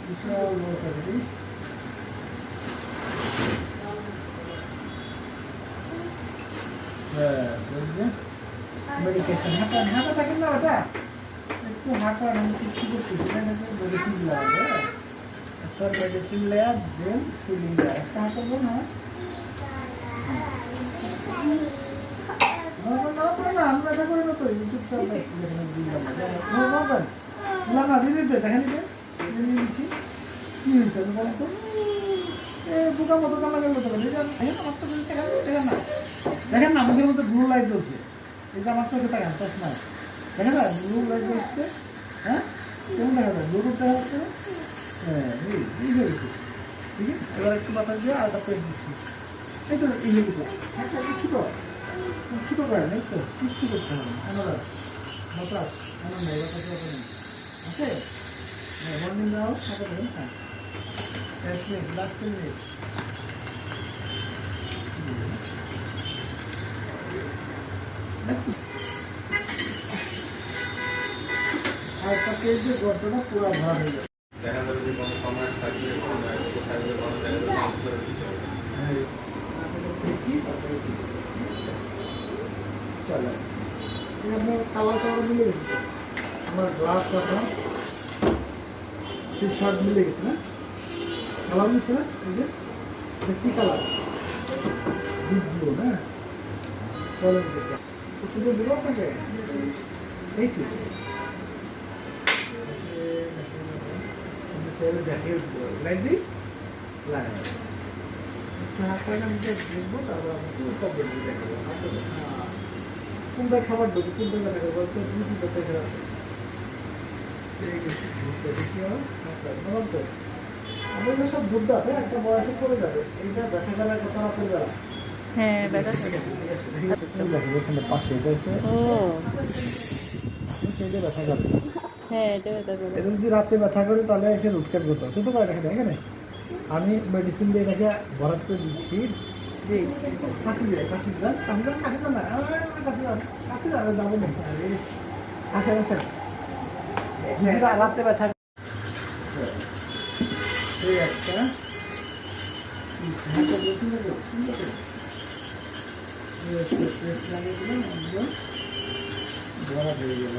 বিশাল বড় ফ্যাক্টরি। হ্যাঁ, মেডিকেশন হাঁটা হাঁটা থাকেন না ওটা একটু হাঁটা আমি কিছু করতেছি মেডিসিন লাগে একটা মেডিসিন লেয়ার দেন ফিলিং লেয়ার একটা হাঁটা দেন। হ্যাঁ না আমরা এটা করি না তো ইউটিউব চ্যানেল না না দিদি দেখেন দিচ্ছি কি হয়েছে বলেন তো বোকার মতো কালা গেল তো দেখেন না দেখেন না মুখের মধ্যে ব্লু লাইট জ্বলছে এটা আমার চোখে তাকান চশমা দেখেন না ব্লু লাইট জ্বলছে। হ্যাঁ কেমন দেখা যায় ব্লু দেখা যাচ্ছে। হ্যাঁ এই হয়েছে ঠিক আছে। এবার একটু বাতাস দিয়ে আলাদা পেট দিচ্ছি এই তো এই হয়ে গেছে ছোটো ছোটো করেন এই তো কিচ্ছু করতে হবে না আলাদা বাতাস এমন নেই বাতাস নেই ওকে। হ্যাঁ মর্নিং দাও সাথে দেবেন। হ্যাঁ 1 মিনিট লাস্ট 10 মিনিট। আর তাকে যে গর্তটা পুরো ভরা হয়ে যাবে দেখা যাবে যে কোনো সময় থাকবে কোনো থাকবে কোনো জায়গায় কিছু হবে। চলে আপনার কালার কালার মিলে গেছে আমার গ্লাস আপনার টি শার্ট মিলে গেছে না কালার মিলছে না এই যে কি কালার ডিপ ব্লু না চলেন দেখে কিছু দিয়ে দেবো আপনাকে এই তো দেখে লাইট দিই লাইট আমি দেখবো তারপর আমাকে সব দেখাবো কোনটা খাবার দেবো কোনটা দেখা বলতে দুই তিনটা দেখে আছে আমাদের সব দুধ দাঁতে একটা বয়সে পড়ে যাবে এইটা ব্যথা গেলার কথা রাতের বেলা। হ্যাঁ ব্যথা এখানে পাশে এটা আছে সেইটা ব্যথা যাবে। হ্যাঁ এটা ব্যথা করে এটা যদি রাতে ব্যথা করে তাহলে এখানে রুটকাট করতে হবে তো করে এখানে এখানে আমি মেডিসিন দিয়ে এটাকে ভরাট করে দিচ্ছি। কাশি দেন কাশি দেন না কাশি যাবে যাবো না আসেন আসেন রাতে ব্যথা এই একটা লাগিয়ে দিলাম ভরাট হয়ে গেল।